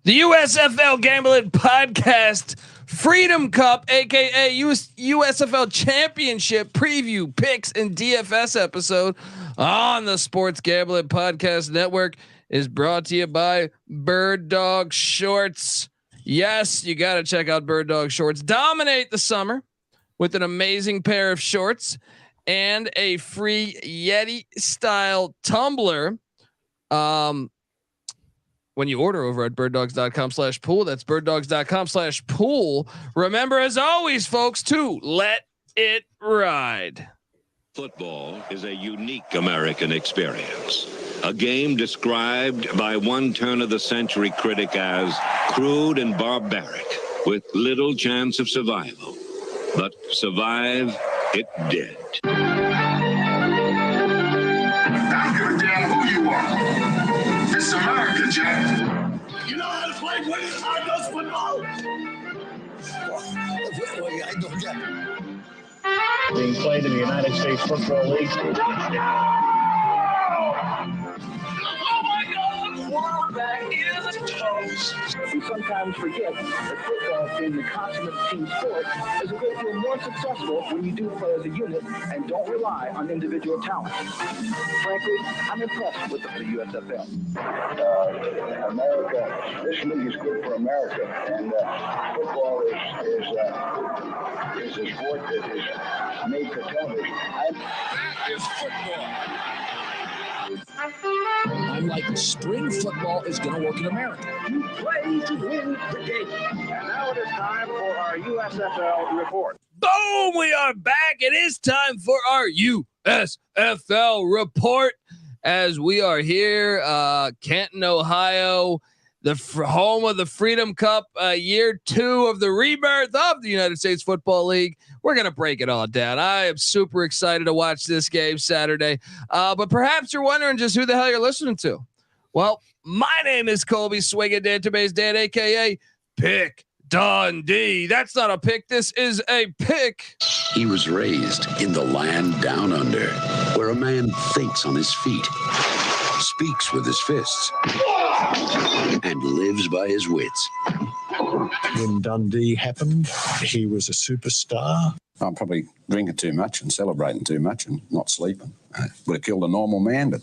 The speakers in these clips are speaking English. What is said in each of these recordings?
The USFL Gambling Podcast Freedom Cup, aka USFL Championship preview picks and DFS episode on the Sports Gambling Podcast Network is brought to you by Bird Dog Shorts. Yes, you got to check out Bird Dog Shorts. Dominate the summer with an amazing pair of shorts and a free Yeti style tumbler. When you order over at birddogs.com/pool, that's birddogs.com/pool. Remember, as always, folks, to let it ride. Football is a unique American experience. A game described by one turn-of-the-century critic as crude and barbaric, with little chance of survival. But survive it did. I don't give a damn who you are. It's America, Jack. You know how to play Buenos football? I don't get it. Being played in the United States Football League. We sometimes forget that football, being the consummate team sport, is a great deal more successful when you do play as a unit and don't rely on individual talent. Frankly, I'm impressed with the USFL. America, this league is good for America, and football is a sport that is made for television. That is football. I'm like, spring football is going to work in America. You play to win the game. And now it is time for our USFL report. Boom! We are back. It is time for our USFL report as we are here, Canton, Ohio, the home of the Freedom Cup, year 2 of the rebirth of the United States Football League. We're going to break it all down. I am super excited to watch this game Saturday. But perhaps you're wondering just who the hell you're listening to. Well, my name is Colby Swinging Database Dan, a.k.a. Pick Dundee. That's not a pick. This is a pick. He was raised in the land down under, where a man thinks on his feet, speaks with his fists, and lives by his wits. When Dundee happened, he was a superstar. I'm probably drinking too much and celebrating too much and not sleeping. Would have killed a normal man, but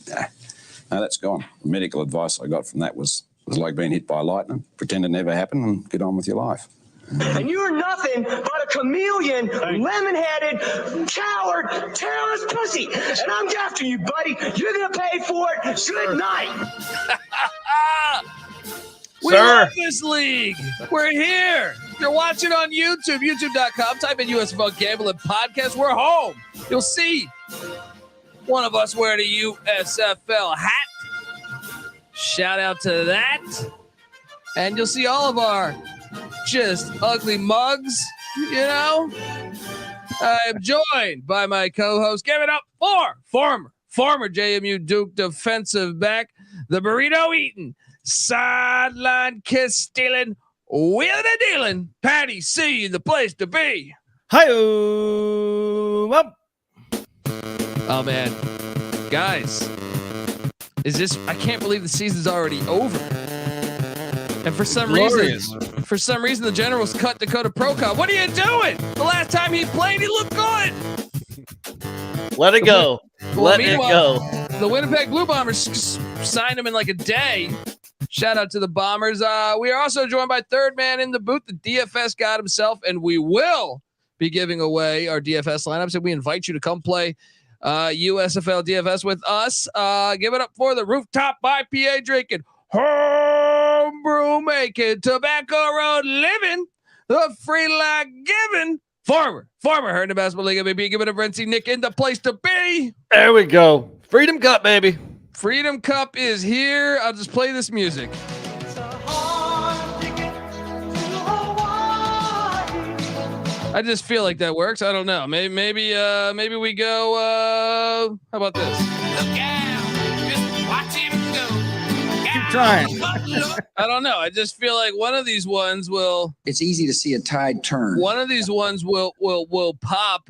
no, that's gone. The medical advice I got from that was like being hit by lightning. Pretend it never happened and get on with your life. And you're nothing but a chameleon, lemon-headed, coward, terrorist pussy. And I'm after you, buddy. You're going to pay for it. Good night. We love this league. We're here. If you're watching on YouTube, youtube.com, type in USFL Gambling Podcast. We're home. You'll see one of us wearing a USFL hat. Shout out to that. And you'll see all of our just ugly mugs, you know. I'm joined by my co-host. Give it up for former JMU Duke defensive back, the burrito eating, sideline kiss stealing, wheeling and dealing, Patty C, the place to be. Hi-oh. Oh man, guys, I can't believe the season's already over. And for some reason, the Generals cut Dakota Prokop. What are you doing? The last time he played, he looked good. Let it go. Let it go. The Winnipeg Blue Bombers signed him in like a day. Shout out to the Bombers. We are also joined by third man in the booth, the DFS God himself, and we will be giving away our DFS lineups. And we invite you to come play USFL DFS with us. Give it up for the rooftop IPA drinking, homebrew making, tobacco road living, the free life giving, former Herndon Basketball League MVP. Give it a Renzi Nick in the place to be. There we go. Freedom Cup, baby. Freedom Cup is here. I'll just play this music. I just feel like that works. I don't know. Maybe we go. How about this? Look out. Just watch him go. Keep trying. I don't know. I just feel like one of these ones will. It's easy to see a tide turn. One of these ones will pop,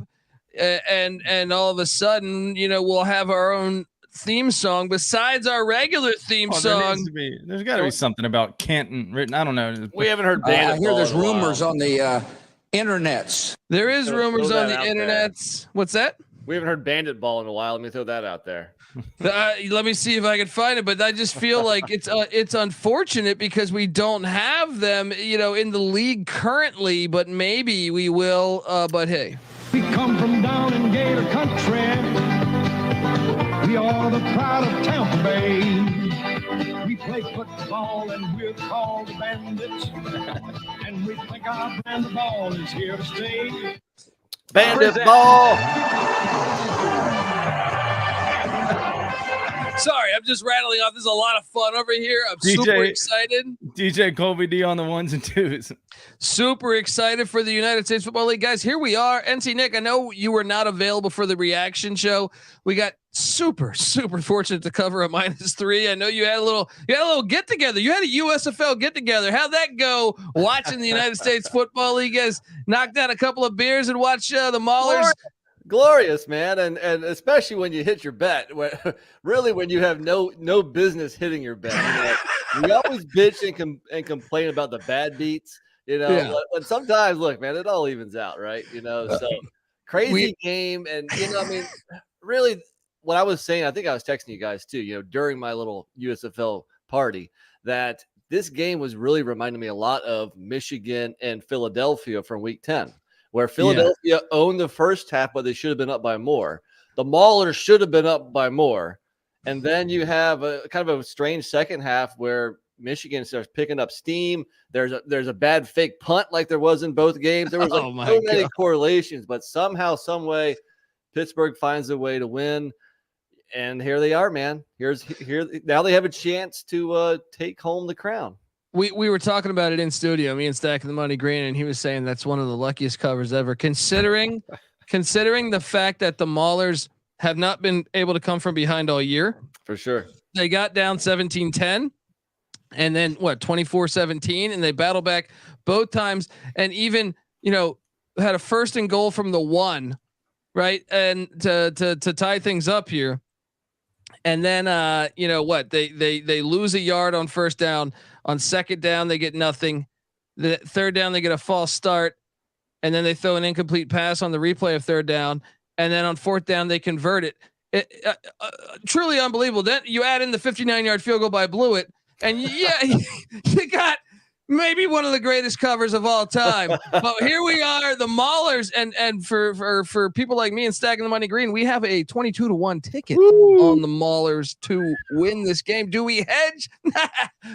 and all of a sudden, we'll have our own theme song besides our regular theme song. There's got to be something about Canton written. I don't know. We haven't heard Bandit I hear Ball there's in a while. rumors on the internets. There is rumors throw on that the out internet. What's that? We haven't heard Bandit Ball in a while. Let me throw that out there. Let me see if I can find it, but I just feel like it's unfortunate because we don't have them, in the league currently. But maybe we will. But hey, we come from down in Gator Country. We are the pride of Tampa Bay. We play football and we're called the Bandits, and we think our brand of ball is here to stay. Bandit Ball. Sorry, I'm just rattling off. This is a lot of fun over here. I'm super excited. DJ Colby D on the 1s and 2s. Super excited for the United States Football League. Guys, here we are. NC Nick, I know you were not available for the reaction show. We got super fortunate to cover a -3. I know you had a little get together. You had a USFL get together. How'd that go? Watching the United States Football League, guys knocked out a couple of beers and watched the Maulers. Glorious, man, and especially when you hit your bet. Really, when you have no business hitting your bet. We always bitch and complain about the bad beats, But sometimes, look, man, it all evens out, right? So crazy game, and really, what I was saying, I think I was texting you guys too. During my little USFL party, that this game was really reminding me a lot of Michigan and Philadelphia from Week 10. Where Philadelphia owned the first half, but they should have been up by more. The Maulers should have been up by more. And then you have a kind of a strange second half where Michigan starts picking up steam. There's a bad fake punt like there was in both games. There was so many correlations, but somehow, some way, Pittsburgh finds a way to win. And here they are, man. Here now they have a chance to take home the crown. We were talking about it in studio, me and Stack and the Money Green, and he was saying that's one of the luckiest covers ever, considering the fact that the Maulers have not been able to come from behind all year. For sure. They got down 17-10 and then 24-17, and they battled back both times and even, had a 1st and goal from the 1, right? And to tie things up here. And then, they lose a yard on 1st down. On 2nd down, they get nothing. The 3rd down, they get a false start. And then they throw an incomplete pass on the replay of 3rd down. And then on 4th down, they convert it. Truly unbelievable. Then you add in the 59-yard field goal by Blewett. And you got maybe one of the greatest covers of all time. But here we are, the Maulers, and for people like me and Stacking the Money Green, we have a 22-1 ticket on the Maulers to win this game. Do we hedge?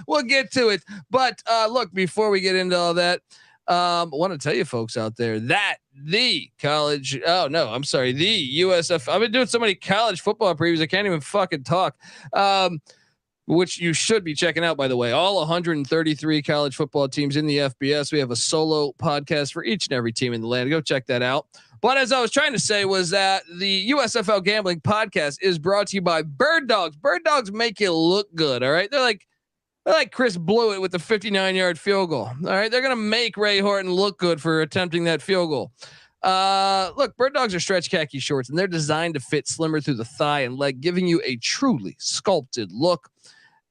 We'll get to it. But look, before we get into all that, I want to tell you folks out there that the USF. I've been doing so many college football previews, I can't even fucking talk. Which you should be checking out, by the way. All 133 college football teams in the FBS. We have a solo podcast for each and every team in the land. Go check that out. But as I was trying to say was that the USFL Gambling Podcast is brought to you by Bird Dogs. Bird Dogs make you look good, all right? They're like Chris Blewett with the 59-yard field goal, all right? They're going to make Ray Horton look good for attempting that field goal. Look, Bird Dogs are stretch khaki shorts, and they're designed to fit slimmer through the thigh and leg, giving you a truly sculpted look.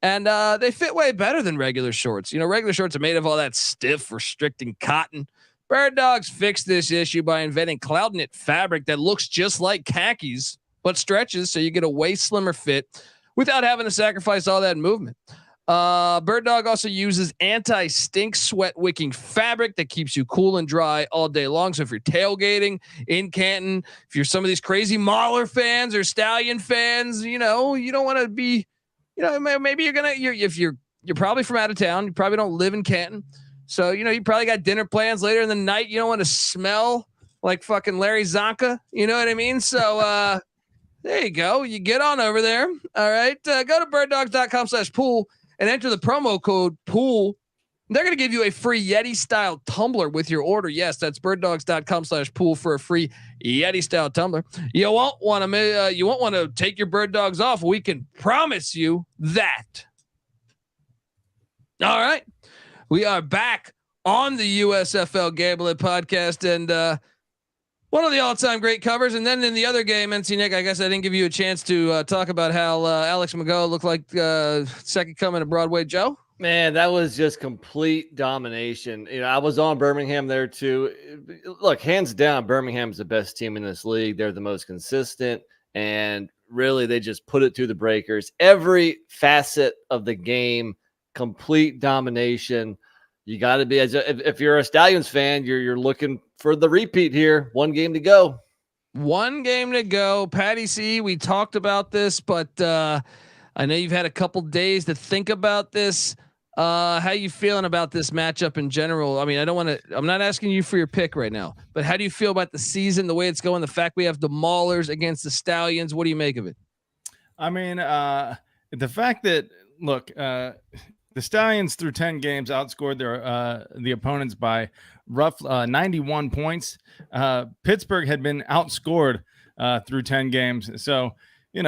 And they fit way better than regular shorts. Regular shorts are made of all that stiff, restricting cotton. Bird Dogs fixed this issue by inventing cloud knit fabric that looks just like khakis, but stretches so you get a way slimmer fit without having to sacrifice all that movement. Bird Dog also uses anti-stink sweat wicking fabric that keeps you cool and dry all day long. So if you're tailgating in Canton, if you're some of these crazy Mauler fans or Stallion fans, you don't want to be, maybe you're probably from out of town. You probably don't live in Canton. So, you probably got dinner plans later in the night. You don't want to smell like fucking Larry Zonka. You know what I mean? So, there you go. You get on over there. All right. Go to birddogs.com/pool and enter the promo code POOL. They're going to give you a free Yeti style tumbler with your order. Yes, that's birddogs.com/pool for a free Yeti style tumbler. You won't want to take your Bird Dogs off. We can promise you that. All right. We are back on the USFL Gambling Podcast, and One of the all-time great covers. And then in the other game, NC Nick, I guess I didn't give you a chance to talk about how Alex Mago looked like second coming of Broadway Joe. Man, that was just complete domination. I was on Birmingham there too. Look, hands down, Birmingham's the best team in this league. They're the most consistent, and really they just put it through the breakers. Every facet of the game, complete domination. You got to be, if you're a Stallions fan, you're looking for the repeat here. One game to go. One game to go. Patty C, we talked about this, but I know you've had a couple days to think about this. How you feeling about this matchup in general? I mean, I'm not asking you for your pick right now, but how do you feel about the season, the way it's going, the fact we have the Maulers against the Stallions? What do you make of it? I mean, the fact that, look, the Stallions through 10 games outscored the opponents by rough 91 points. Pittsburgh had been outscored through 10 games. So, you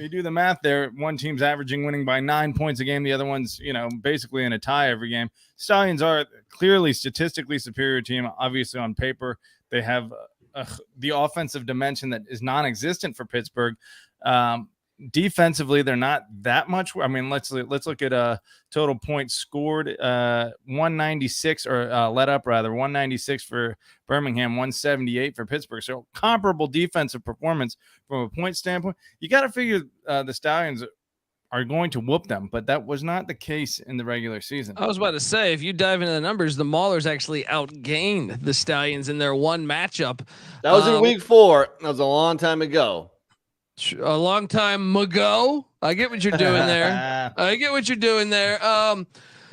do the math there. One team's averaging winning by 9 points a game. The other one's, basically in a tie every game. Stallions are clearly statistically superior team. Obviously on paper, they have the offensive dimension that is non-existent for Pittsburgh. Defensively, they're not that much. I mean, let's look at total points scored, 196 or let up rather 196 for Birmingham, 178 for Pittsburgh. So comparable defensive performance from a point standpoint. You got to figure the Stallions are going to whoop them, but that was not the case in the regular season. I was about to say, if you dive into the numbers, the Maulers actually outgained the Stallions in their one matchup. That was in week 4. That was a long time ago. A long time ago. I get what you're doing there. I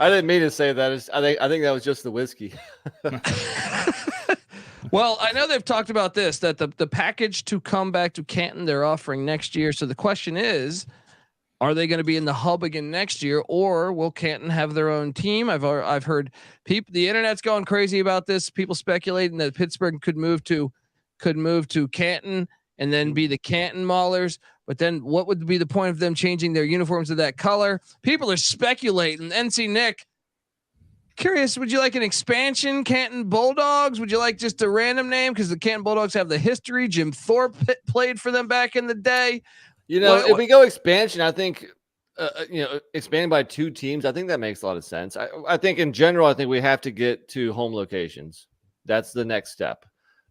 didn't mean to say that. I think that was just the whiskey. Well, I know they've talked about this, that the package to come back to Canton they're offering next year. So the question is, are they going to be in the hub again next year, or will Canton have their own team? I've heard people, the internet's going crazy about this. People speculating that Pittsburgh could move to Canton and then be the Canton Maulers. But then what would be the point of them changing their uniforms to that color? People are speculating. NC Nick, curious, would you like an expansion, Canton Bulldogs? Would you like just a random name? Because the Canton Bulldogs have the history. Jim Thorpe played for them back in the day. If we go expansion, I think, expanding by 2 teams, I think that makes a lot of sense. I think in general, I think we have to get to home locations. That's the next step.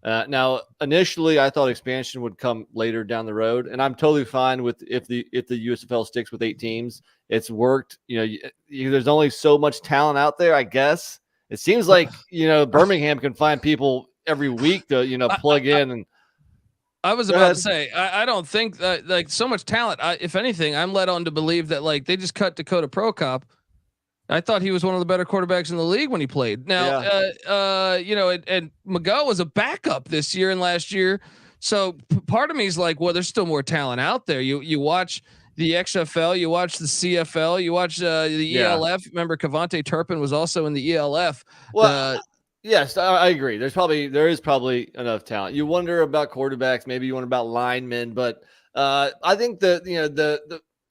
Now, initially, I thought expansion would come later down the road, and I'm totally fine with if the USFL sticks with 8 teams. It's worked. There's only so much talent out there, I guess. It seems like Birmingham can find people every week to plug in. And I was about to say, I don't think that like so much talent. If anything, I'm led on to believe that like they just cut Dakota Prokop. I thought he was one of the better quarterbacks in the league when he played. Now, and Mago was a backup this year and last year. So part of me is like, well, there's still more talent out there. You watch the XFL, you watch the CFL, you watch the ELF. Remember, Cavante Turpin was also in the ELF. Well, yes, I agree. There is probably enough talent. You wonder about quarterbacks, maybe you wonder about linemen, but I think that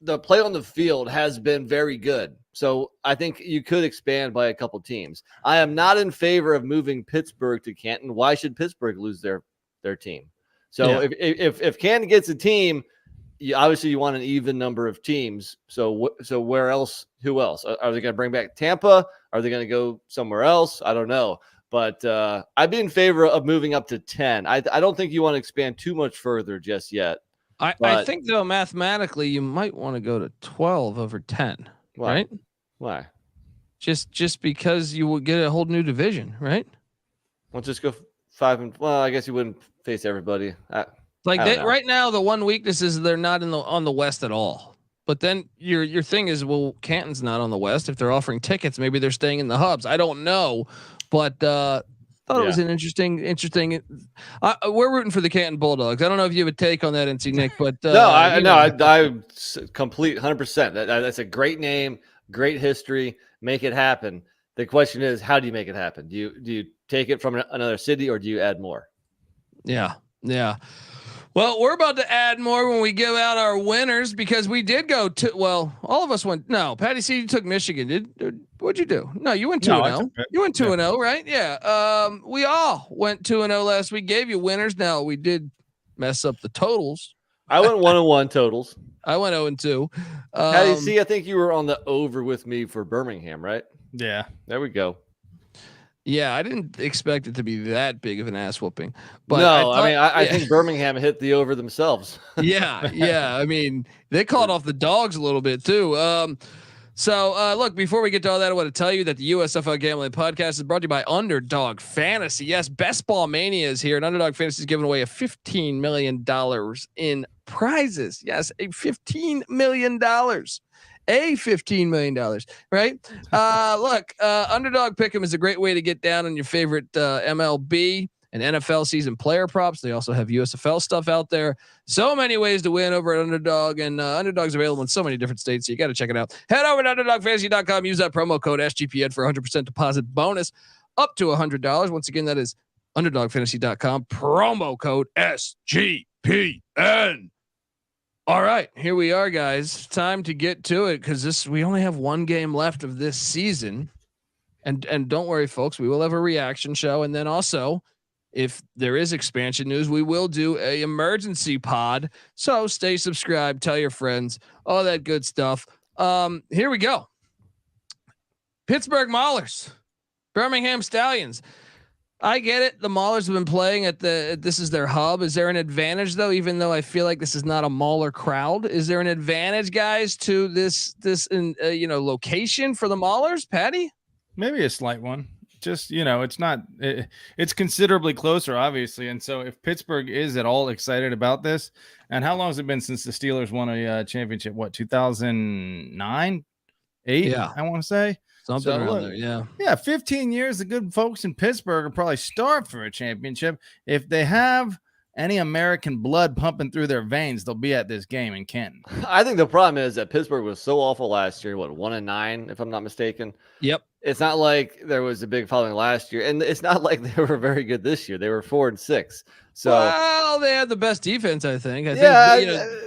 the play on the field has been very good. So I think you could expand by a couple teams. I am not in favor of moving Pittsburgh to Canton. Why should Pittsburgh lose their team? So if Canton gets a team, obviously you want an even number of teams. So where else? Who else? Are they going to bring back Tampa? Are they going to go somewhere else? I don't know. But I'd be in favor of moving up to 10. I don't think you want to expand too much further just yet. I think though mathematically you might want to go to 12 over 10. Why? Right? Why? Just because you will get a whole new division, right? We'll just go 5 well, I guess you wouldn't face everybody. Right now, the one weakness is they're not on the West at all. But then your thing is, well, Canton's not on the West. If they're offering tickets, maybe they're staying in the hubs. I don't know, but thought it was an interesting. We're rooting for the Canton Bulldogs. I don't know if you have a take on that, NC Nick, but I complete 100%. That's a great name, great history. Make it happen. The question is, how do you make it happen? Do you take it from another city or do you add more? Yeah. Well, we're about to add more when we give out our winners because we did go to. Well, all of us went. No, Patty C, you took Michigan. What'd you do? No, you went 2-0. You went 2-0, right? Yeah. We all went 2-0 last week. Gave you winners. Now we did mess up the totals. I went 1-1 totals. I went 0-2. Patty C, I think you were on the over with me for Birmingham, right? Yeah. There we go. Yeah, I didn't expect it to be that big of an ass whooping. But no, I think Birmingham hit the over themselves. yeah. I mean, they called off the dogs a little bit too. So look, before we get to all that, I want to tell you that the USFL Gambling Podcast is brought to you by Underdog Fantasy. Yes, Best Ball Mania is here, and Underdog Fantasy is giving away a $15 million in prizes. Yes, a $15 million. $15 million, right? Look, Underdog Pick'em is a great way to get down on your favorite MLB and NFL season player props. They also have USFL stuff out there. So many ways to win over at Underdog, and Underdog's available in so many different states. So you got to check it out. Head over to UnderdogFantasy.com. Use that promo code SGPN for 100% deposit bonus up to $100. Once again, that is UnderdogFantasy.com. Promo code SGPN. All right, here we are, guys. Time to get to it because we only have one game left of this season, and don't worry, folks. We will have a reaction show, and then also, if there is expansion news, we will do a emergency pod. So stay subscribed, tell your friends, all that good stuff. Here we go. Pittsburgh Maulers, Birmingham Stallions. I get it. The Maulers have been playing this is their hub. Is there an advantage though? Even though I feel like this is not a Mauler crowd, is there an advantage, guys, to this location for the Maulers? Patty? Maybe a slight one. Just, it's not, it's considerably closer, obviously. And so if Pittsburgh is at all excited about this, and how long has it been since the Steelers won a championship? What, 2009, 8? Yeah. I want to say. Something around there, yeah. Yeah, 15 years. The good folks in Pittsburgh are probably starved for a championship. If they have any American blood pumping through their veins, they'll be at this game in Canton. I think the problem is that Pittsburgh was so awful last year. What, 1-9, if I'm not mistaken? Yep. It's not like there was a big following last year, and it's not like they were very good this year. They were 4-6. So, well, they had the best defense, I think.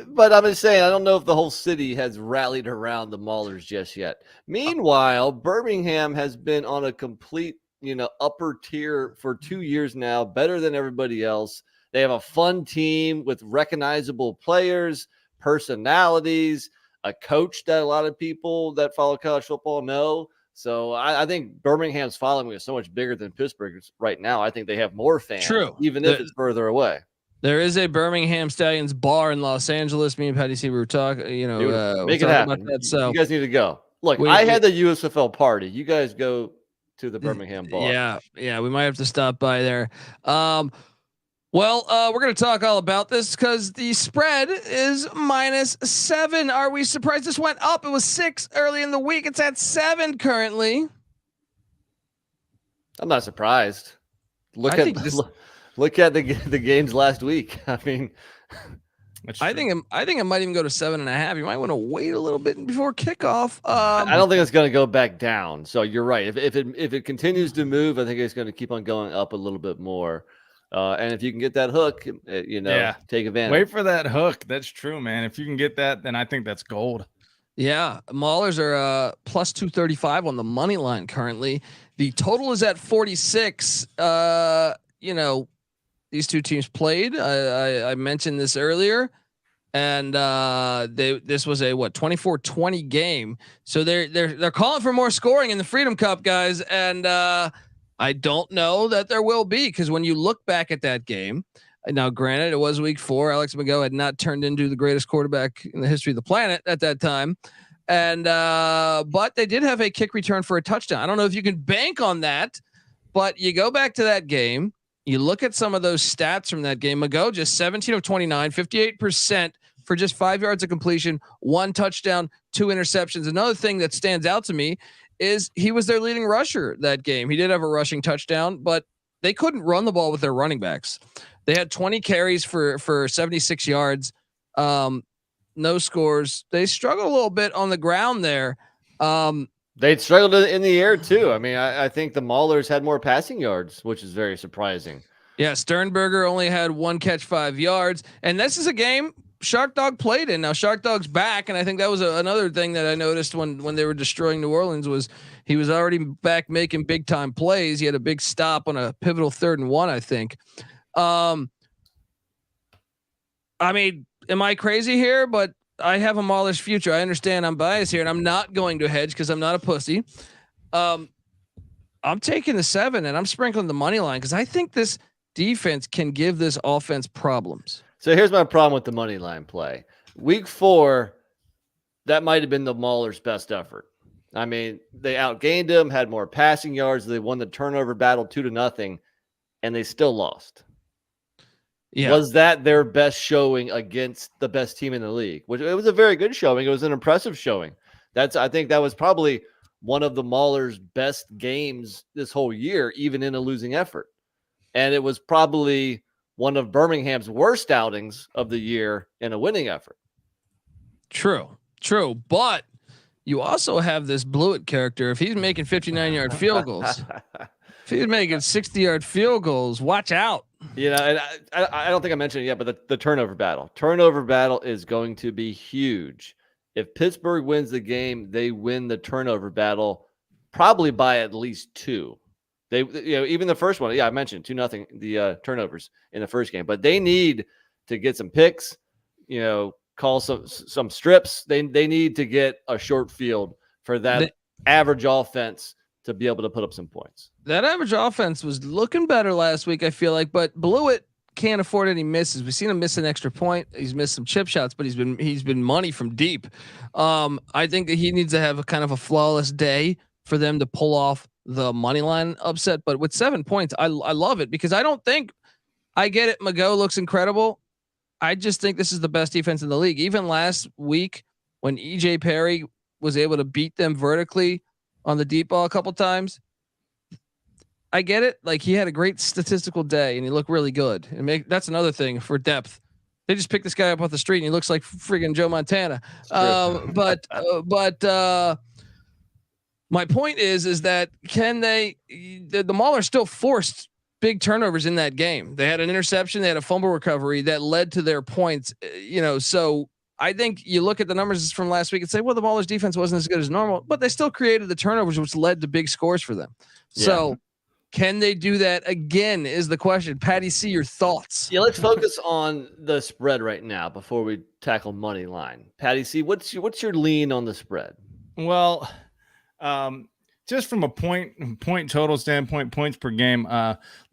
But I'm just saying, I don't know if the whole city has rallied around the Maulers just yet. Meanwhile, Birmingham has been on a complete, upper tier for 2 years now, better than everybody else. They have a fun team with recognizable players, personalities, a coach that a lot of people that follow college football know. So I think Birmingham's following is so much bigger than Pittsburgh's right now. I think they have more fans, True, even if it's further away. There is a Birmingham Stallions bar in Los Angeles. Me and Patty C, we were talking, make it happen. About that, so you guys need to go. Look, I had the USFL party. You guys go to the Birmingham bar. Yeah, we might have to stop by there. Well, we're going to talk all about this because the spread is -7. Are we surprised this went up? It was 6 early in the week. It's at 7 currently. I'm not surprised. Look at the games last week. I mean, I think it might even go to 7.5. You might want to wait a little bit before kickoff. I don't think it's going to go back down. So you're right. If it continues to move, I think it's going to keep on going up a little bit more. And if you can get that hook, take advantage. Wait for that hook. That's true, man. If you can get that, then I think that's gold. Yeah, Maulers are plus 235 on the money line currently. The total is at 46. These two teams played. I mentioned this earlier, and this was a 24-20 game. So they're calling for more scoring in the Freedom Cup, guys, and I don't know that there will be, because when you look back at that game, now granted it was week 4, Alex Mago had not turned into the greatest quarterback in the history of the planet at that time. And, but they did have a kick return for a touchdown. I don't know if you can bank on that, but you go back to that game, you look at some of those stats from that game. Mago just 17 of 29, 58% for just 5 yards of completion, 1 touchdown, 2 interceptions. Another thing that stands out to me is he was their leading rusher that game. He did have a rushing touchdown, but they couldn't run the ball with their running backs. They had 20 carries for 76 yards. No scores. They struggled a little bit on the ground there. They struggled in the air too. I mean, I think the Maulers had more passing yards, which is very surprising. Yeah, Sternberger only had 1 catch, 5 yards, and this is a game Shark Dog played in. Now Shark Dog's back, and I think that was another thing that I noticed when they were destroying New Orleans was he was already back making big time plays. He had a big stop on a pivotal 3rd and 1, I think. I mean, am I crazy here? But I have a Mahler's future. I understand I'm biased here, and I'm not going to hedge because I'm not a pussy. I'm taking the 7, and I'm sprinkling the money line because I think this defense can give this offense problems. So here's my problem with the money line play. Week 4, that might have been the Maulers' best effort. I mean, they outgained him, had more passing yards. They won the turnover battle 2-0, and they still lost. Yeah. Was that their best showing against the best team in the league? Which it was a very good showing. It was an impressive showing. I think that was probably one of the Maulers' best games this whole year, even in a losing effort. And it was probably one of Birmingham's worst outings of the year in a winning effort. True. But you also have this Blewett character. If he's making 59-yard field goals, if he's making 60-yard field goals, watch out. You know, and I don't think I mentioned it yet, but the turnover battle. Turnover battle is going to be huge. If Pittsburgh wins the game, they win the turnover battle probably by at least 2. They, even the first one, I mentioned 2-0 the turnovers in the first game, but they need to get some picks, call some strips. They need to get a short field for that average offense to be able to put up some points. That average offense was looking better last week, I feel like, but Blewett can't afford any misses. We've seen him miss an extra point. He's missed some chip shots, but he's been money from deep. I think that he needs to have a kind of a flawless day for them to pull off the money line upset. But with 7 points, I love it because I get it. Mago looks incredible. I just think this is the best defense in the league. Even last week when EJ Perry was able to beat them vertically on the deep ball a couple times, I get it. Like he had a great statistical day and he looked really good. And that's another thing for depth. They just picked this guy up off the street and he looks like friggin' Joe Montana. But my point is that can the Maulers still forced big turnovers in that game? They had an interception, they had a fumble recovery that led to their points. So I think you look at the numbers from last week and say, well, the Maulers defense wasn't as good as normal, but they still created the turnovers, which led to big scores for them. Yeah. So can they do that again is the question. Patty C, your thoughts? Yeah, let's focus on the spread right now before we tackle money line. Patty C, what's your lean on the spread? Well, just from a point total standpoint, points per game,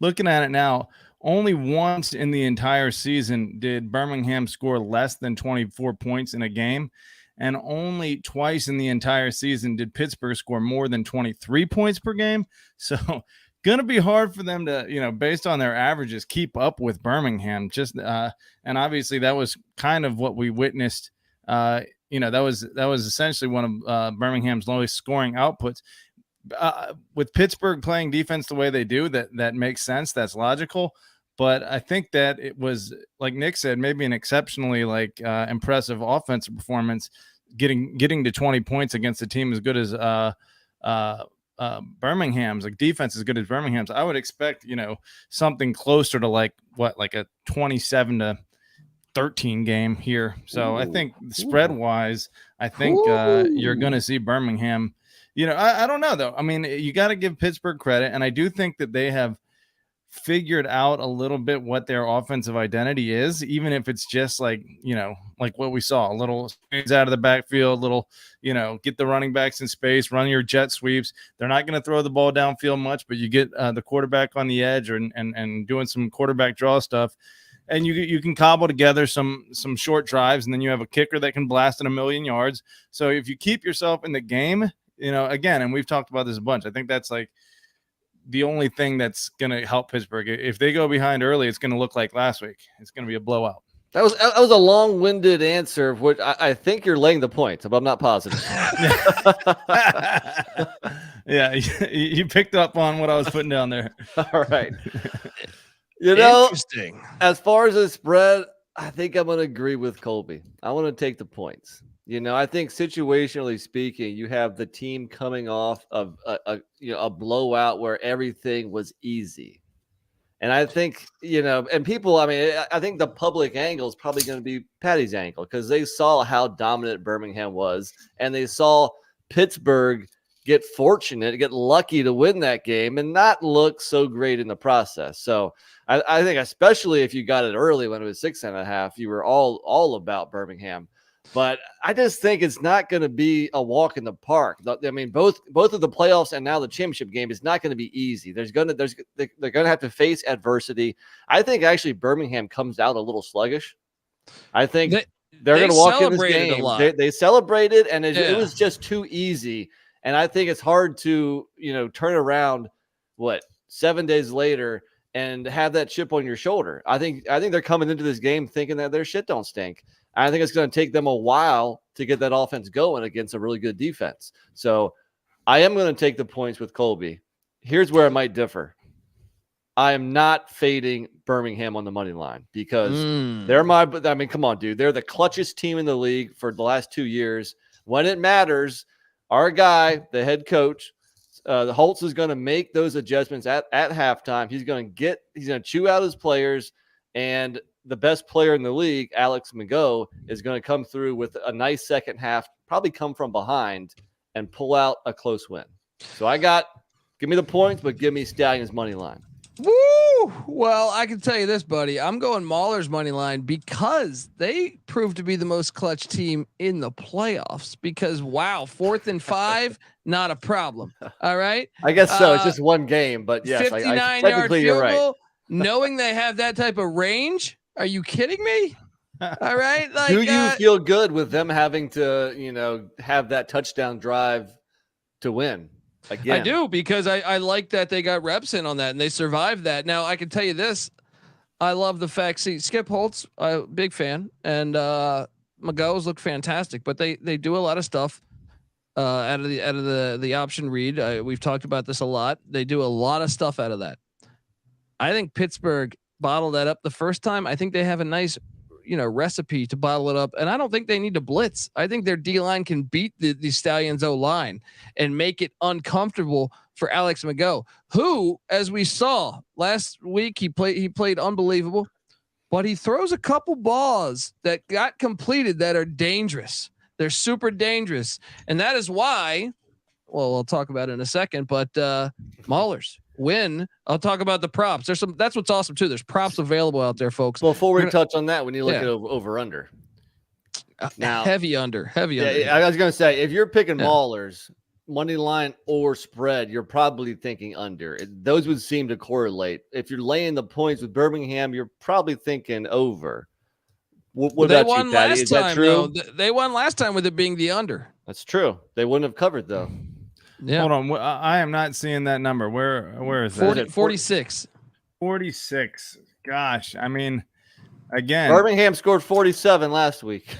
looking at it now, only once in the entire season did Birmingham score less than 24 points in a game. And only twice in the entire season did Pittsburgh score more than 23 points per game. So going to be hard for them to, based on their averages, keep up with Birmingham. And obviously that was kind of what we witnessed. That was essentially one of Birmingham's lowest scoring outputs. With Pittsburgh playing defense the way they do, that makes sense. That's logical. But I think that it was, like Nick said, maybe an exceptionally impressive offensive performance, getting to 20 points against a team as good as Birmingham's, like defense as good as Birmingham's. I would expect, something closer to like a 27-13 game here. So I think spread wise, I think you're going to see Birmingham. I don't know though. I mean, you got to give Pittsburgh credit, and I do think that they have figured out a little bit what their offensive identity is, even if it's just like what we saw, a little screens out of the backfield, little, get the running backs in space, run your jet sweeps. They're not going to throw the ball downfield much, but you get the quarterback on the edge and doing some quarterback draw stuff. And you can cobble together some short drives, and then you have a kicker that can blast in 1,000,000 yards. So if you keep yourself in the game, again, and we've talked about this a bunch, I think that's like the only thing that's going to help Pittsburgh. If they go behind early, it's going to look like last week. It's going to be a blowout. That was a long-winded answer, which I think you're laying the points, but I'm not positive. Yeah, you picked up on what I was putting down there. All right. Interesting. As far as the spread, I think I'm going to agree with Colby. I want to take the points. I think situationally speaking, you have the team coming off of a blowout where everything was easy. And I think, and people, I think the public angle is probably going to be Patty's angle because they saw how dominant Birmingham was, and they saw Pittsburgh get fortunate, get lucky to win that game and not look so great in the process. So I think especially if you got it early when it was 6.5, you were all about Birmingham. But I just think it's not going to be a walk in the park. I mean, both of the playoffs and now the championship game is not going to be easy. They're going to have to face adversity. I think actually Birmingham comes out a little sluggish. I think they're going to walk in this game. They celebrated, and it was just too easy. And I think it's hard to turn around 7 days later and have that chip on your shoulder. I think they're coming into this game thinking that their shit don't stink. I think it's going to take them a while to get that offense going against a really good defense. So I am going to take the points with Colby. Here's where I might differ. I am not fading Birmingham on the money line because come on, dude. They're the clutchest team in the league for the last 2 years. When it matters, our guy, the head coach, Holtz is going to make those adjustments at halftime. He's going to chew out his players, and the best player in the league, Alex Mago, is going to come through with a nice second half, probably come from behind and pull out a close win. So give me the points, but give me Stallions money line. Woo! Well, I can tell you this, buddy. I'm going Mahler's money line because they proved to be the most clutch team in the playoffs. Because 4th and 5, not a problem. All right. I guess so. It's just one game, but yes, 59-yard field goal. Knowing they have that type of range, are you kidding me? All right. Do you feel good with them having to, have that touchdown drive to win? Again. I do, because I like that they got reps in on that and they survived that. Now I can tell you this. I love the fact, Skip Holtz, big fan, and Mago's look fantastic, but they do a lot of stuff out of the option read. We've talked about this a lot. They do a lot of stuff out of that. I think Pittsburgh bottled that up the first time. I think they have a nice, recipe to bottle it up. And I don't think they need to blitz. I think their D-line can beat the Stallions O-line and make it uncomfortable for Alex Mago, who, as we saw last week, he played unbelievable, but he throws a couple balls that got completed that are dangerous. They're super dangerous. And that is why, we'll talk about it in a second, but Mahler's win. I'll talk about the props. That's what's awesome too. There's props available out there, folks. Before we touch on that, we need to look at over under. Now, heavy under. I was going to say, if you're picking Mahler's money line or spread, you're probably thinking under. Those would seem to correlate. If you're laying the points with Birmingham, you're probably thinking over. What they about won you, Patty? last Is that time, true? though. They won last time with it being the under. That's true. They wouldn't have covered though. Yeah. Hold on. I am not seeing that number. Where is that? 46. 46. Gosh. I mean, again, Birmingham scored 47 last week.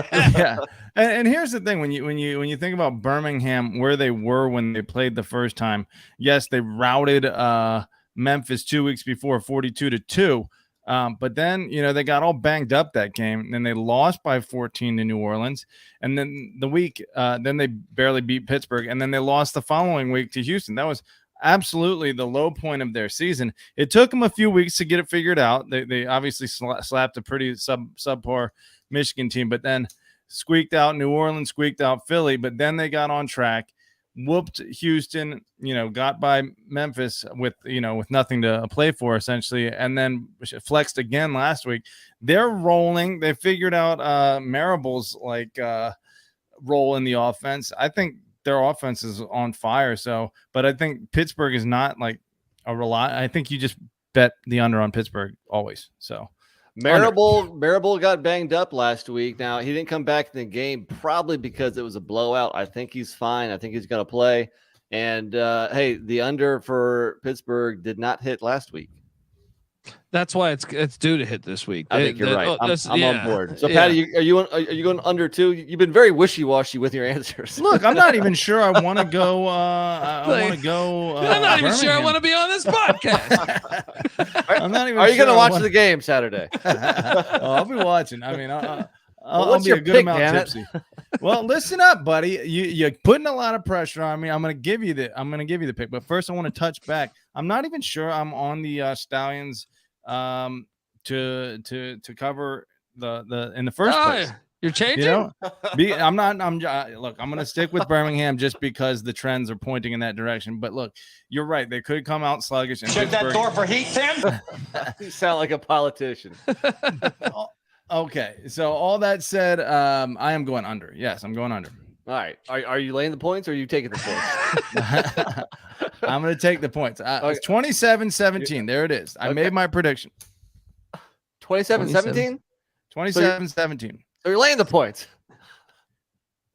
Yeah. And here's the thing. When you think about Birmingham, where they were when they played the first time, yes, they routed Memphis 2 weeks before 42-2. But then, they got all banged up that game. And then they lost by 14 to New Orleans. And then then they barely beat Pittsburgh. And then they lost the following week to Houston. That was absolutely the low point of their season. It took them a few weeks to get it figured out. They obviously slapped a pretty subpar Michigan team, but then squeaked out New Orleans, squeaked out Philly. But then they got on track, whooped Houston, got by Memphis with nothing to play for essentially, and then flexed again last week. They're rolling. They figured out Marable's role in the offense. I think their offense is on fire. So, but I think Pittsburgh is not like a rely. I think you just bet the under on Pittsburgh always. So Marable got banged up last week. Now, he didn't come back in the game probably because it was a blowout. I think he's fine. I think he's going to play. And, hey, the under for Pittsburgh did not hit last week. That's why it's due to hit this week. I think you're right. I'm on board. So, Patty, are you going under too? You've been very wishy-washy with your answers. Look, I'm not even sure I want to go. I'm not even sure I want to be on this podcast. I'm not even. Are you sure going to watch the game Saturday? I'll be watching. I mean, I'll what's be your a good pick, amount tipsy. Well, listen up, buddy. You're putting a lot of pressure on me. I'm gonna give you the pick, but first I want to touch back. I'm not even sure I'm on the Stallions to cover the in the first place. You're changing. You know, I'm not. Look. I'm gonna stick with Birmingham just because the trends are pointing in that direction. But look, you're right. They could come out sluggish. And Check that door for heat, Tim. You sound like a politician. Okay, so all that said, I am going under. Yes, I'm going under. All right. Are you laying the points or are you taking the points? I'm going to take the points. It's 27-17. There it is. I made my prediction. 27-17? 27-17. So you're laying the points.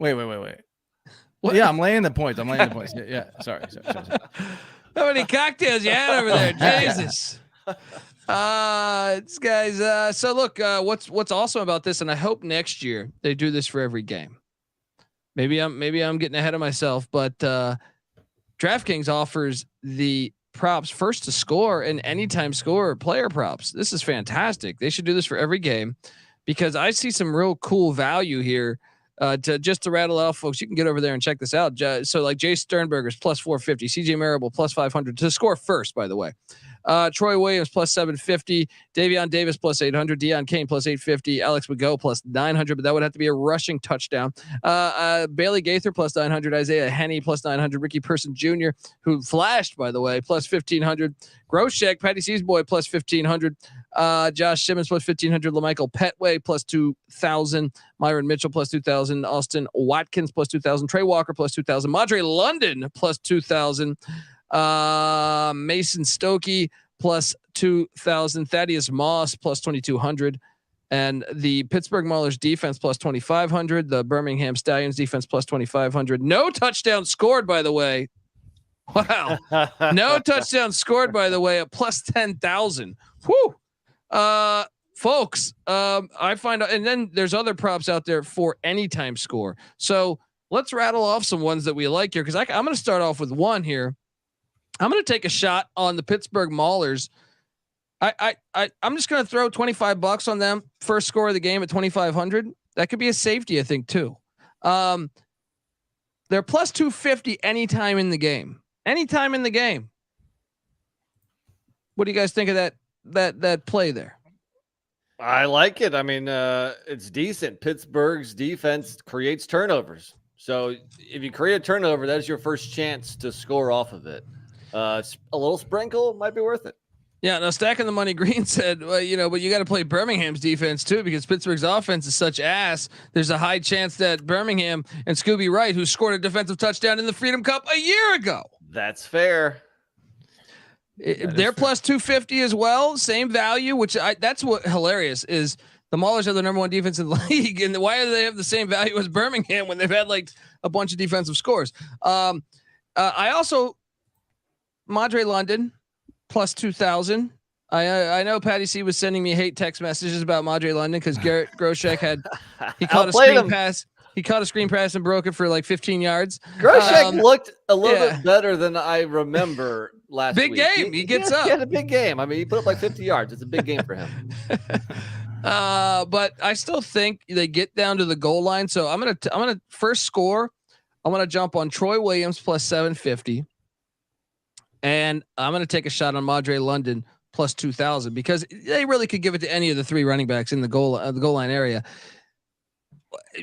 Wait. What? Yeah, I'm laying the points. Yeah. Sorry. How many cocktails you had over there? Jesus. Guys. So look, what's awesome about this, and I hope next year they do this for every game. Maybe I'm getting ahead of myself, but DraftKings offers the props first to score and anytime score player props. This is fantastic. They should do this for every game because I see some real cool value here. To rattle off, folks, you can get over there and check this out. So like Jay Sternberger's plus 450, CJ Marable plus 500 to score first, by the way. Troy Williams plus 750, Davion Davis plus 800, Deion Kane plus 850, Alex Mago plus 900, but that would have to be a rushing touchdown. Bailey Gaither plus 900, Isaiah Henney plus 900, Ricky Person Jr., who flashed, by the way, plus 1500, Groshek, Patty C's boy plus 1500, Josh Simmons plus 1500, LaMichael Petway plus 2000, Myron Mitchell plus 2000, Austin Watkins plus 2000, Trey Walker plus 2000, Madre London plus 2000, Mason Stokey plus 2,000, Thaddeus Moss plus 2,200, and the Pittsburgh Maulers defense plus 2,500, the Birmingham Stallions defense plus 2,500. No touchdown scored, by the way. Wow, no touchdown scored, by the way, at plus 10,000. Whoo, folks. I find out, and then there's other props out there for anytime score. So let's rattle off some ones that we like here because I'm going to start off with one here. I'm going to take a shot on the Pittsburgh Maulers. I'm just going to throw $25 on them. First score of the game at 2,500. That could be a safety, I think, too. They're plus 250 anytime in the game. Anytime in the game. What do you guys think of that play there? I like it. I mean, it's decent. Pittsburgh's defense creates turnovers. So if you create a turnover, that's your first chance to score off of it. A little sprinkle might be worth it. Yeah. Now, Stacking the Money Green said, well, but you got to play Birmingham's defense too, because Pittsburgh's offense is such ass. There's a high chance that Birmingham and Scooby Wright, who scored a defensive touchdown in the Freedom Cup a year ago. That's fair. They're plus 250 as well. Same value, that's what hilarious is. The Maulers are the number one defense in the league. And why do they have the same value as Birmingham when they've had like a bunch of defensive scores? I also, Madre London plus 2,000. I know Patty C was sending me hate text messages about Madre London because Garrett Groshek he caught a screen pass. He caught a screen pass and broke it for like 15 yards. Groshek looked a little bit better than I remember last big week. Game. He gets up. He had a big game. I mean, he put up like 50 yards. It's a big game for him. But I still think they get down to the goal line. So I'm gonna first score. I'm gonna jump on Troy Williams plus 750. And I'm going to take a shot on Madre London plus 2,000 because they really could give it to any of the three running backs in the goal line area.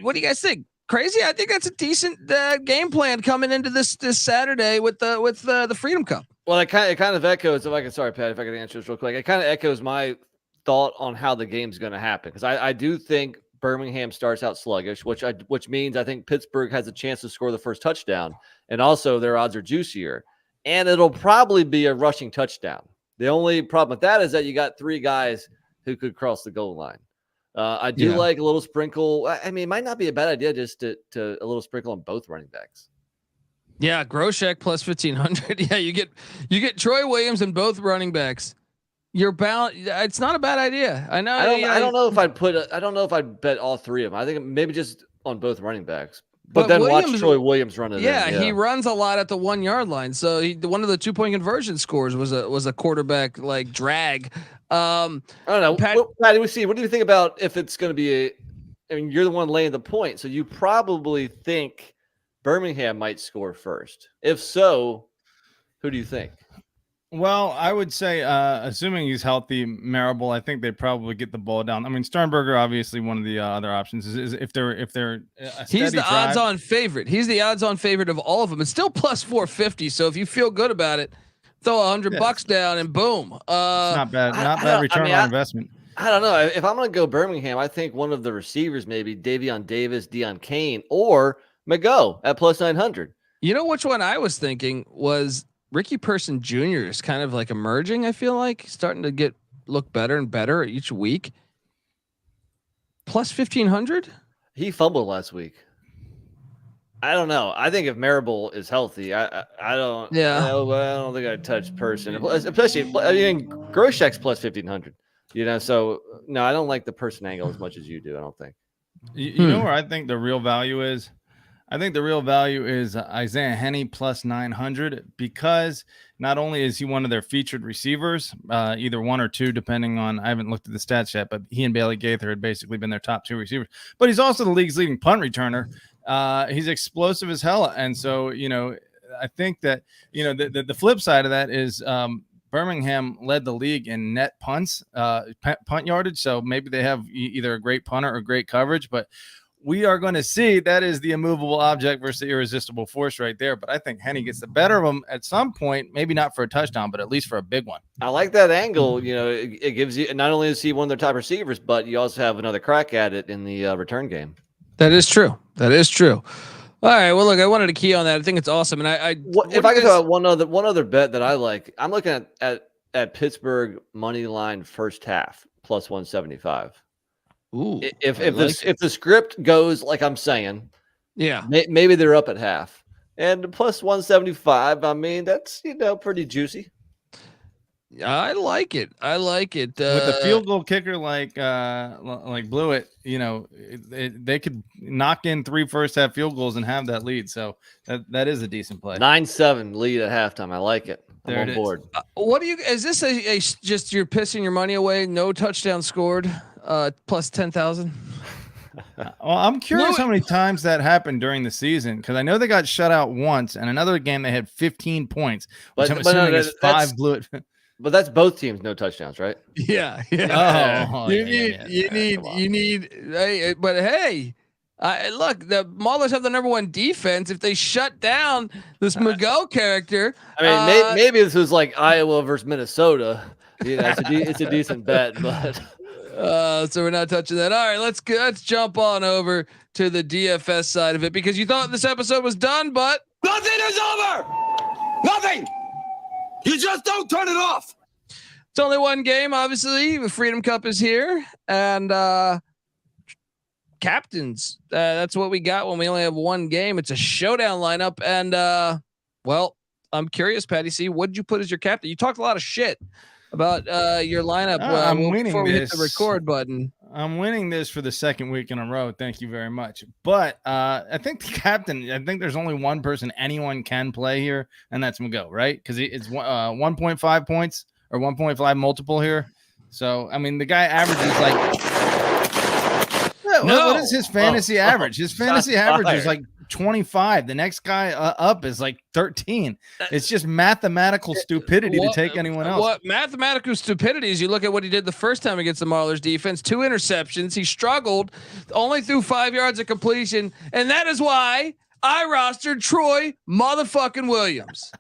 What do you guys think? Crazy? I think that's a decent game plan coming into this Saturday with the Freedom Cup. Well, it kind of echoes. Sorry, Pat, if I could answer this real quick. It kind of echoes my thought on how the game's going to happen because I do think Birmingham starts out sluggish, which means I think Pittsburgh has a chance to score the first touchdown, and also their odds are juicier. And it'll probably be a rushing touchdown. The only problem with that is that you got three guys who could cross the goal line. I do like a little sprinkle. I mean, it might not be a bad idea just to a little sprinkle on both running backs. Yeah, Groshek plus 1,500. Yeah, you get Troy Williams and both running backs. You're bound. It's not a bad idea. I know. I don't know if I'd bet all three of them. I think maybe just on both running backs. But then watch Troy Williams run it. Yeah, he runs a lot at the 1 yard line. So one of the 2-point conversion scores was a quarterback like drag. I don't know. Patty, we see. What do you think about if it's going to be I mean, you're the one laying the point, so you probably think Birmingham might score first. If so, who do you think? Well, I would say, assuming he's healthy, Marable, I think they probably get the ball down. I mean, Sternberger, obviously, one of the other options is if they're a he's the drive. odds-on favorite. He's the odds-on favorite of all of them. It's still plus 450. So if you feel good about it, throw $100 down and boom. It's not bad. Not bad return on investment. I don't know. If I'm going to go Birmingham, I think one of the receivers, maybe Davion Davis, Deion Kane, or McGo at plus 900. You know which one I was thinking was Ricky Person Jr. is kind of like emerging. I feel like starting to look better and better each week. Plus 1,500. He fumbled last week. I don't know. I think if Marable is healthy, I don't. Yeah. I don't think I'd touch Person, especially. I mean, Groshek's plus 1,500. So no, I don't like the Person angle as much as you do. I don't think. You know where I think the real value is? I think the real value is Isaiah Henney plus 900 because not only is he one of their featured receivers, either one or two, depending on, I haven't looked at the stats yet, but he and Bailey Gaither had basically been their top two receivers, but he's also the league's leading punt returner. He's explosive as hell. And so, I think that, the flip side of that is Birmingham led the league in net punts, punt yardage. So maybe they have either a great punter or great coverage, but we are going to see that is the immovable object versus the irresistible force right there. But I think Henney gets the better of him at some point, maybe not for a touchdown, but at least for a big one. I like that angle. It gives you, not only is he one of their top receivers, but you also have another crack at it in the return game. That is true. All right. Well, look, I wanted to key on that. I think it's awesome. And if I could throw out one other bet that I like, I'm looking at Pittsburgh money line first half plus 175. Ooh, if the script goes like I'm saying, yeah, maybe they're up at half and plus 175. I mean, that's pretty juicy. I like it. With the field goal kicker like Blewett, they could knock in 3 first half field goals and have that lead. So that is a decent play. 9-7 lead at halftime. I like it. I'm on board. What do you? Is this a just you're pissing your money away? No touchdown scored. Plus 10,000. Well, I'm curious how many times that happened during the season because I know they got shut out once, and another game they had 15 points, which I'm assuming is 5 Blewett. But that's both teams no touchdowns, right? Yeah. You need. Hey, but hey, look, the Maulers have the number 1 defense. If they shut down this McGo character, I mean, maybe this was like Iowa versus Minnesota. It's a decent bet, but. So we're not touching that. All right, let's jump on over to the DFS side of it because you thought this episode was done, but nothing is over. Nothing. You just don't turn it off. It's only one game, obviously. The Freedom Cup is here, and captains. That's what we got when we only have one game. It's a showdown lineup, and well, I'm curious, Patty C. What did you put as your captain? You talked a lot of shit about your lineup I'm winning before we this. hit the record button. I'm winning this for the second week in a row. Thank you very much. But I think the captain, I think there's only one person anyone can play here, and that's McGo, right? Because it's 1.5 points or 1.5 multiple here. So, I mean, the guy averages like what is his fantasy average? His fantasy average is like 25. The next guy up is like 13. It's just mathematical stupidity to take anyone else. What mathematical stupidity is you look at what he did the first time against the Maulers defense, 2 interceptions. He struggled, only threw 5 yards of completion. And that is why I rostered Troy motherfucking Williams.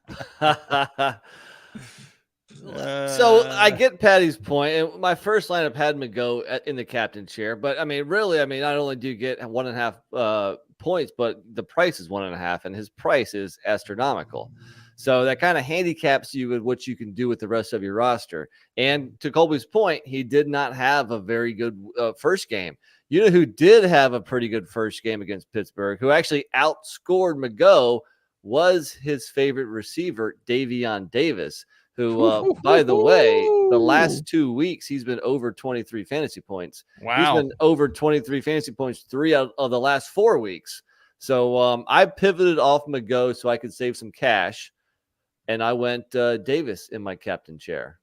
So I get Patty's point. My first lineup had McGo in the captain chair, but I mean, really, not only do you get 1.5 points, but the price is 1.5, and his price is astronomical. So that kind of handicaps you with what you can do with the rest of your roster. And to Colby's point, he did not have a very good first game. You know who did have a pretty good first game against Pittsburgh, who actually outscored McGo, was his favorite receiver, Davion Davis, who, by the way, the last 2 weeks, he's been over 23 fantasy points. Wow. He's been over 23 fantasy points 3 out of the last 4 weeks. So I pivoted off McGo so I could save some cash, and I went Davis in my captain chair.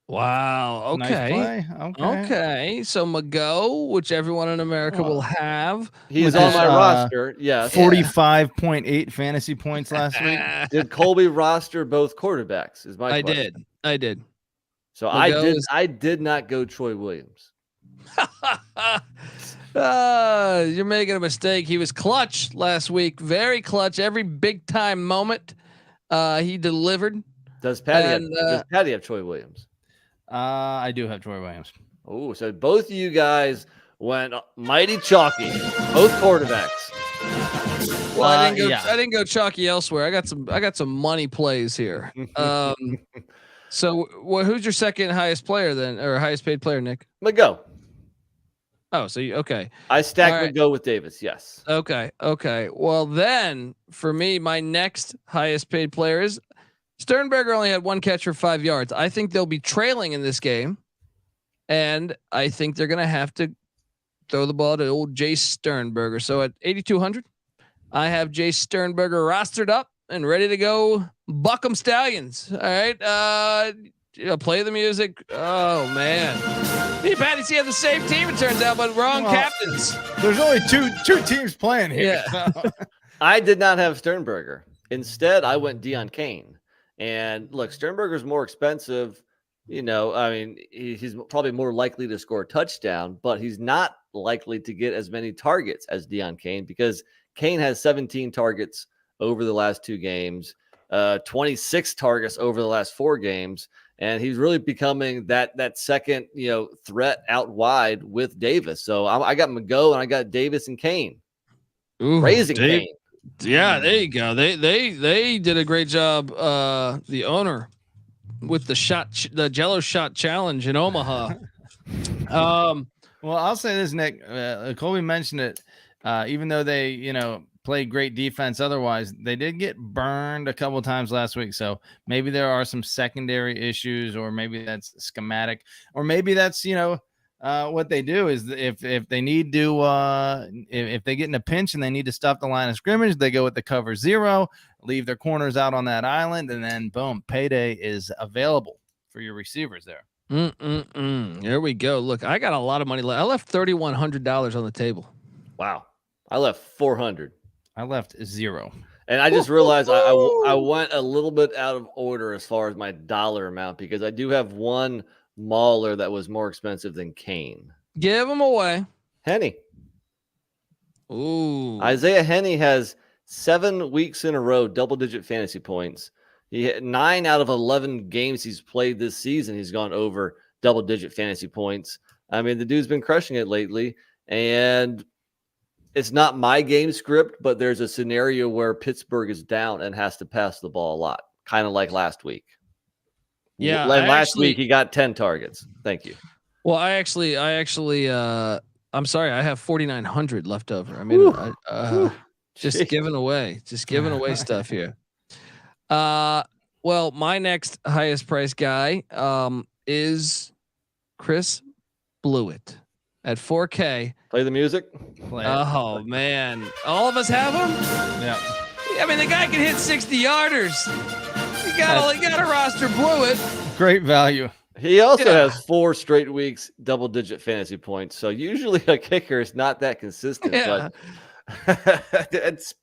Wow. Nice Okay. play. Okay. So Mago, which everyone in America will have. He's on my roster. Yes. 45.8 fantasy points last week. Did Colby roster both quarterbacks? Is my question. I did. So Mago I did not go Troy Williams. You're making a mistake. He was clutch last week. Very clutch. Every big time moment, he delivered. Does Patty have Troy Williams? I do have Troy Williams. Oh, so both of you guys went mighty chalky. Both quarterbacks. Well, I didn't go chalky elsewhere. I got some money plays here. So who's your second highest player then, or highest paid player, Nick? Mago. Oh, so okay. I stacked Mago with Davis. Yes. Okay. Well, then for me, my next highest paid player is Sternberger. Only had one catch for 5 yards. I think they'll be trailing in this game, and I think they're gonna have to throw the ball to old Jay Sternberger. So at 8,200, I have Jay Sternberger rostered up and ready to go. Buck 'em Stallions. All right. Play the music. Oh man. Me and Patty C have the same team, it turns out, but wrong captains. There's only two teams playing here. Yeah. I did not have Sternberger. Instead, I went Deion Kane. And look, Sternberger's more expensive. You know, I mean, he's probably more likely to score a touchdown, but he's not likely to get as many targets as Deion Kane because Kane has 17 targets over the last 2 games, 26 targets over the last 4 games. And he's really becoming that second, threat out wide with Davis. So I got Mago and I got Davis and Kane. Ooh, raising Kane. Yeah, there you go. They did a great job. The owner with the Jello shot challenge in Omaha. Well, I'll say this, Nick. Colby mentioned it. Even though they, played great defense, otherwise they did get burned a couple of times last week. So maybe there are some secondary issues, or maybe that's schematic, or maybe that's what they do is if they need to if they get in a pinch and they need to stop the line of scrimmage, they go with the cover 0, leave their corners out on that island, and then boom, payday is available for your receivers there. There we go. Look, I got a lot of money left. I left $3,100 on the table. Wow. I left 400. I left 0. And I just realized I went a little bit out of order as far as my dollar amount because I do have one Mauler that was more expensive than Kane. Give him away. Henny. Ooh. Isaiah Henny has 7 weeks in a row, double-digit fantasy points. He had 9 out of 11 games he's played this season. He's gone over double-digit fantasy points. I mean, the dude's been crushing it lately. And it's not my game script, but there's a scenario where Pittsburgh is down and has to pass the ball a lot, kind of like last week. Yeah. Last week he got 10 targets. Thank you. Well, I actually, I'm sorry, I have 4,900 left over. I mean, just giving away stuff here. Well, my next highest price guy is Chris Blewett at 4K. Play the music. Oh man, all of us have him. Yeah. I mean, the guy can hit 60-yarders. You gotta roster Blewett. Great value. He also has 4 straight weeks double-digit fantasy points. So usually a kicker is not that consistent, but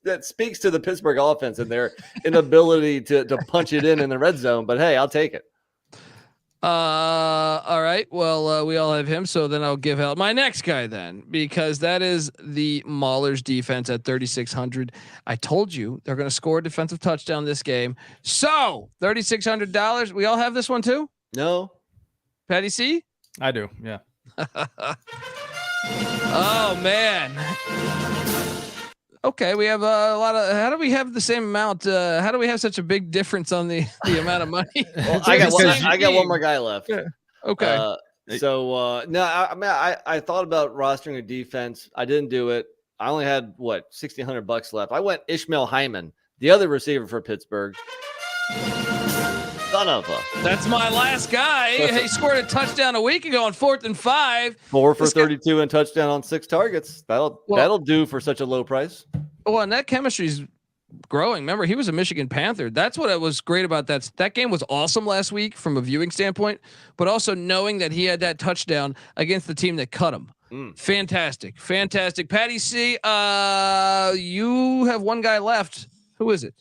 that speaks to the Pittsburgh offense and their inability to punch it in the red zone. But hey, I'll take it. All right. Well, we all have him. So then I'll give out my next guy then, because that is the Maulers defense at 3,600. I told you they're going to score a defensive touchdown this game. So $3,600. We all have this one too. No. Patty C. I do. Yeah. Oh man. Okay, we have a lot of. How do we have the same amount? How do we have such a big difference on the amount of money? Well, I got one more guy left. Yeah. Okay. I thought about rostering a defense. I didn't do it. I only had $1,600 left. I went Ishmael Hyman, the other receiver for Pittsburgh. Son of a. That's my last guy. He scored a touchdown a week ago on 4th and 5. 4 for 32 and touchdown on 6 targets. That'll do for such a low price. Well, and that chemistry's growing. Remember, he was a Michigan Panther. That's what it was great about that. That game was awesome last week from a viewing standpoint, but also knowing that he had that touchdown against the team that cut him. Fantastic. Patty C, you have one guy left. Who is it?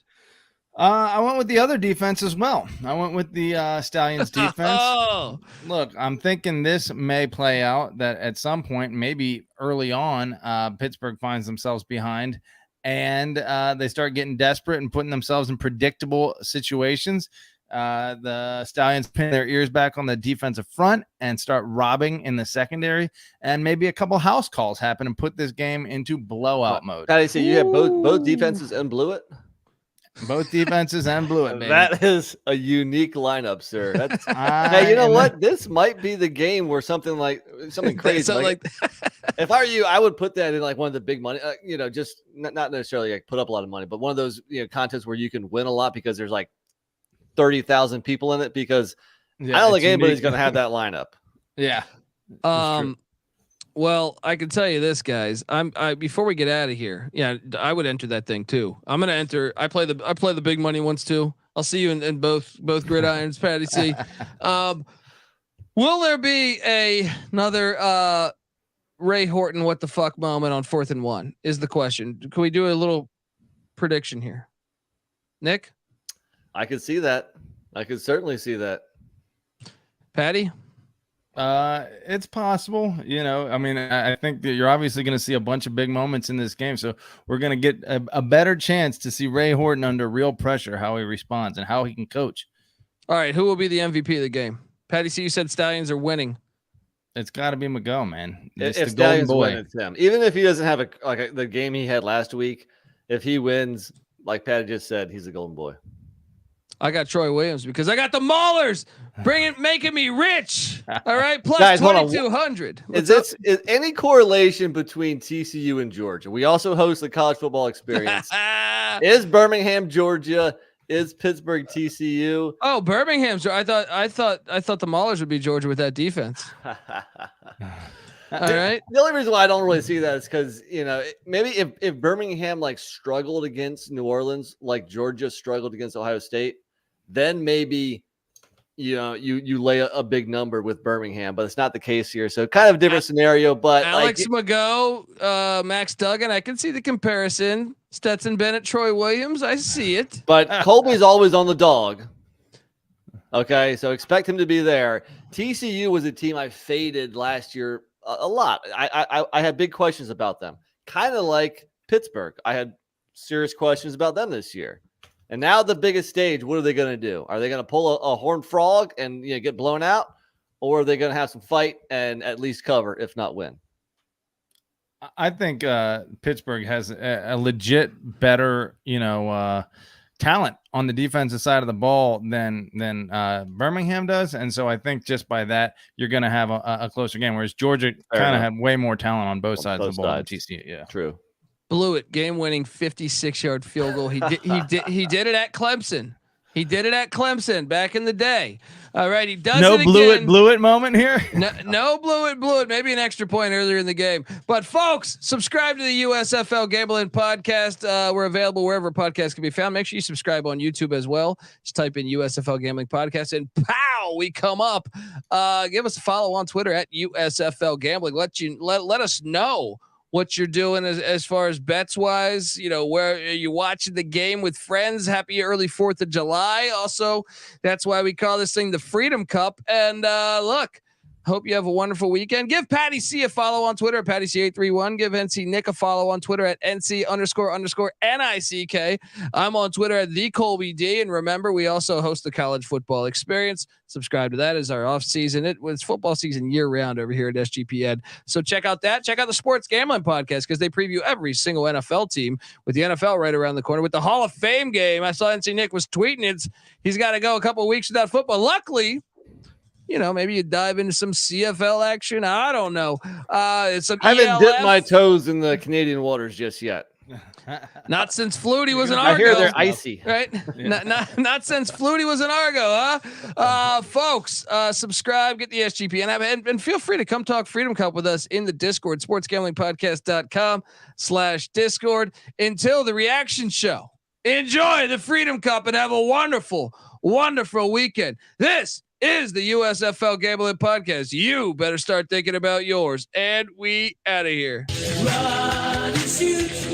I went with the other defense as well. I went with the Stallions defense. Look, I'm thinking this may play out that at some point, maybe early on, Pittsburgh finds themselves behind and they start getting desperate and putting themselves in predictable situations. The Stallions pin their ears back on the defensive front and start robbing in the secondary, and maybe a couple house calls happen and put this game into blowout mode. Patty, so you have both defenses and blew it? Both defenses and blew it, baby. That is a unique lineup, sir. That's hey, you know what? This might be the game where something crazy. If I were you, I would put that in like one of the big money, just not necessarily like put up a lot of money, but one of those contests where you can win a lot because there's like 30,000 people in it. Because I don't think anybody's going to have that lineup. Yeah. Well, I can tell you this, guys. Before we get out of here, I would enter that thing too. I'm gonna enter. I play the big money ones too. I'll see you in both gridirons, Patty C. Will there be another Ray Horton what the fuck moment on 4th and 1 is the question. Can we do a little prediction here? Nick? I could see that. I could certainly see that. Patty? It's possible, I mean, I think that you're obviously going to see a bunch of big moments in this game. So we're going to get a better chance to see Ray Horton under real pressure, how he responds and how he can coach. All right. Who will be the MVP of the game? Patty C, you said Stallions are winning. It's got to be Miguel, man. It's the Stallions golden boy. It's him. Even if he doesn't have the game he had last week, if he wins, like Patty just said, he's the golden boy. I got Troy Williams because I got the Maulers making me rich. All right. Plus guys, 2,200. Is any correlation between TCU and Georgia? We also host the college football experience. Is Birmingham, Georgia? Is Pittsburgh TCU? Oh, Birmingham's. I thought the Maulers would be Georgia with that defense. All right. The only reason why I don't really see that is because maybe if Birmingham struggled against New Orleans like Georgia struggled against Ohio State, then maybe you lay a big number with Birmingham, but it's not the case here. So kind of a different scenario. But Alex Mago, Max Duggan, I can see the comparison. Stetson Bennett, Troy Williams, I see it. But Colby's always on the dog. Okay, so expect him to be there. TCU was a team I faded last year a lot. I had big questions about them, kind of like Pittsburgh. I had serious questions about them this year. And now the biggest stage, what are they going to do? Are they going to pull a horned frog and get blown out? Or are they going to have some fight and at least cover, if not win? I think Pittsburgh has a legit better, talent on the defensive side of the ball than Birmingham does. And so I think just by that, you're going to have a closer game, whereas Georgia kind of had way more talent on both sides of the ball than TCU. Yeah, true. Blew it. Game-winning 56-yard field goal. He did it at Clemson. He did it at Clemson back in the day. All right, he does it again. Blew it moment here. No blew it. Maybe an extra point earlier in the game. But folks, subscribe to the USFL Gambling Podcast. We're available wherever podcasts can be found. Make sure you subscribe on YouTube as well. Just type in USFL Gambling Podcast and pow, we come up. Give us a follow on Twitter at USFL Gambling. Let us know what you're doing as far as bets wise, where are you watching the game with friends? Happy early 4th of July. Also, that's why we call this thing the Freedom Cup. And look, hope you have a wonderful weekend. Give Patty C a follow on Twitter at Patty C831. Give NC Nick a follow on Twitter at NC__NICK. I'm on Twitter at the Colby D. And remember, we also host the college football experience. Subscribe to that as our off season. It was football season year round over here at SGPN. So check out that. Check out the Sports Gambling Podcast because they preview every single NFL team with the NFL right around the corner with the Hall of Fame game. I saw NC Nick was tweeting he's got to go a couple of weeks without football. Luckily, maybe you dive into some CFL action. I don't know. I haven't dipped my toes in the Canadian waters just yet. Not since Flutie was an Argo. I hear they're icy, right? not since Flutie was an Argo, huh? Folks, subscribe, get the SGPN app, and feel free to come talk Freedom Cup with us in the Discord, sportsgamblingpodcast.com/Discord. Until the reaction show Enjoy the Freedom Cup and have a wonderful, wonderful weekend. This is the USFL Gambling Podcast. You better start thinking about yours. And we out of here. Run and shoot.